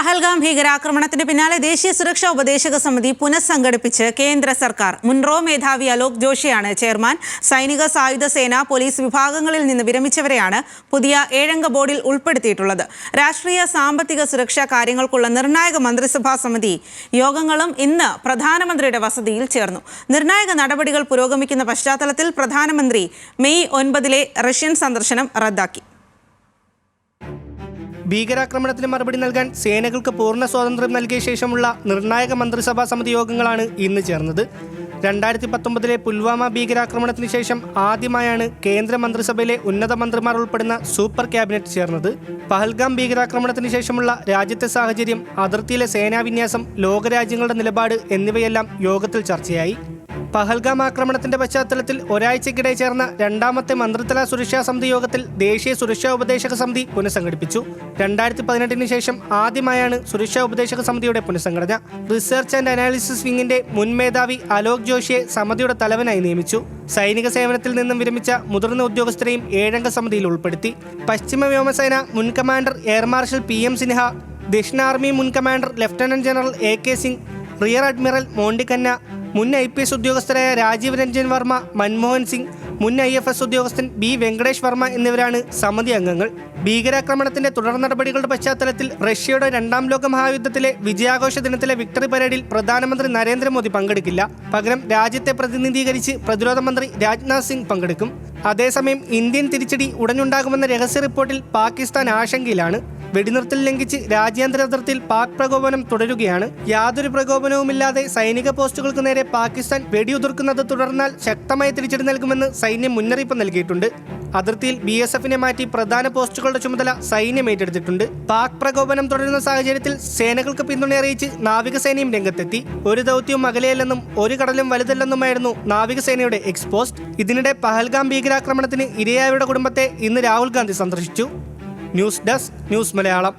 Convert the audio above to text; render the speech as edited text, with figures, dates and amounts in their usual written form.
പഹൽഗാം ഭീകരാക്രമണത്തിന് പിന്നാലെ ദേശീയ സുരക്ഷാ ഉപദേശക സമിതി പുനഃസംഘടിപ്പിച്ച് കേന്ദ്ര സർക്കാർ. മുൻ റോ മേധാവി അലോക് ജോഷിയാണ് ചെയർമാൻ. സൈനിക, സായുധ സേന, പോലീസ് വിഭാഗങ്ങളിൽ നിന്ന് വിരമിച്ചവരെയാണ് പുതിയ 7-അംഗ ബോർഡിൽ ഉൾപ്പെടുത്തിയിട്ടുള്ളത്. രാഷ്ട്രീയ, സാമ്പത്തിക, സുരക്ഷാ കാര്യങ്ങൾക്കുള്ള നിർണായക മന്ത്രിസഭാ സമിതി യോഗങ്ങളും ഇന്ന് പ്രധാനമന്ത്രിയുടെ വസതിയിൽ ചേർന്നു. നിർണായക നടപടികൾ പുരോഗമിക്കുന്ന പശ്ചാത്തലത്തിൽ പ്രധാനമന്ത്രി മെയ് 9 റഷ്യൻ സന്ദർശനം റദ്ദാക്കി. ഭീകരാക്രമണത്തിന് മറുപടി നൽകാൻ സേനകൾക്ക് പൂർണ്ണ സ്വാതന്ത്ര്യം നൽകിയ ശേഷമുള്ള നിർണായക മന്ത്രിസഭാ സമിതി യോഗങ്ങളാണ് ഇന്ന് ചേർന്നത്. 2019 പുൽവാമ ഭീകരാക്രമണത്തിന് ശേഷം ആദ്യമായാണ് കേന്ദ്ര മന്ത്രിസഭയിലെ ഉന്നത മന്ത്രിമാർ ഉൾപ്പെടുന്ന സൂപ്പർ ക്യാബിനറ്റ് ചേർന്നത്. പഹൽഗാം ഭീകരാക്രമണത്തിന് ശേഷമുള്ള രാജ്യത്തെ സാഹചര്യം, അതിർത്തിയിലെ സേനാവിന്യാസം, ലോകരാജ്യങ്ങളുടെ നിലപാട് എന്നിവയെല്ലാം യോഗത്തിൽ ചർച്ചയായി. പഹൽഗാം ആക്രമണത്തിന്റെ പശ്ചാത്തലത്തിൽ ഒരാഴ്ചക്കിടെ ചേർന്ന രണ്ടാമത്തെ മന്ത്രിതല സുരക്ഷാ സമിതി യോഗത്തിൽ ദേശീയ സുരക്ഷാ ഉപദേശക സമിതി പുനഃസംഘടിപ്പിച്ചു. 2018 ശേഷം ആദ്യമായാണ് സുരക്ഷാ ഉപദേശക സമിതിയുടെ പുനഃസംഘടന. റിസർച്ച് ആൻഡ് അനാലിസിസ് വിങ്ങിന്റെ മുൻ മേധാവി അലോക് ജോഷിയെ സമിതിയുടെ തലവനായി നിയമിച്ചു. സൈനിക സേവനത്തിൽ നിന്നും വിരമിച്ച മുതിർന്ന ഉദ്യോഗസ്ഥരെയും 7-അംഗ സമിതിയിൽ ഉൾപ്പെടുത്തി. പശ്ചിമ വ്യോമസേന മുൻ commander air marshal PM Sinha, ദക്ഷിണ ആർമി മുൻ commander lieutenant general AK Singh, rear admiral Monty Khanna, മുൻ IPS ഉദ്യോഗസ്ഥരായ രാജീവ് രഞ്ജൻ വർമ്മ, മൻമോഹൻ സിംഗ്, മുൻ IFS ഉദ്യോഗസ്ഥൻ B വെങ്കടേഷ് വർമ്മ എന്നിവരാണ് സമിതി അംഗങ്ങൾ. ഭീകരാക്രമണത്തിന്റെ തുടർ നടപടികളുടെ പശ്ചാത്തലത്തിൽ റഷ്യയുടെ 2ാം ലോക മഹായുദ്ധത്തിലെ വിജയാഘോഷ ദിനത്തിലെ വിക്ടറി പരേഡിൽ പ്രധാനമന്ത്രി നരേന്ദ്രമോദി പങ്കെടുക്കില്ല. പകരം രാജ്യത്തെ പ്രതിനിധീകരിച്ച് പ്രതിരോധ മന്ത്രി രാജ്നാഥ് സിംഗ് പങ്കെടുക്കും. അതേസമയം ഇന്ത്യൻ തിരിച്ചടി ഉടനുണ്ടാകുമെന്ന രഹസ്യ റിപ്പോർട്ടിൽ പാകിസ്ഥാൻ ആശങ്കയിലാണ്. വെടിനിർത്തൽ ലംഘിച്ച് രാജ്യാന്തര അതിർത്തിയിൽ പാക് പ്രകോപനം തുടരുകയാണ്. യാതൊരു പ്രകോപനവുമില്ലാതെ സൈനിക പോസ്റ്റുകൾക്ക് നേരെ പാകിസ്ഥാൻ വെടിയുതിർക്കുന്നത് തുടർന്നാൽ ശക്തമായ തിരിച്ചടി നൽകുമെന്ന് സൈന്യം മുന്നറിയിപ്പ് നൽകിയിട്ടുണ്ട്. അതിർത്തിയിൽ BSFനെ മാറ്റി പ്രധാന പോസ്റ്റുകളുടെ ചുമതല സൈന്യം ഏറ്റെടുത്തിട്ടുണ്ട്. പാക് പ്രകോപനം തുടരുന്ന സാഹചര്യത്തിൽ സേനകൾക്ക് പിന്തുണ അറിയിച്ച് നാവികസേനയും രംഗത്തെത്തി. ഒരു ദൗത്യവും അകലെയല്ലെന്നും ഒരു കടലും വലുതല്ലെന്നുമായിരുന്നു നാവികസേനയുടെ എക്സ്പോസ്റ്റ്. ഇതിനിടെ പഹൽഗാം ഭീകരാക്രമണത്തിന് ഇരയായവരുടെ കുടുംബത്തെ ഇന്ന് രാഹുൽ ഗാന്ധി സന്ദർശിച്ചു. News desk, news Malayalam.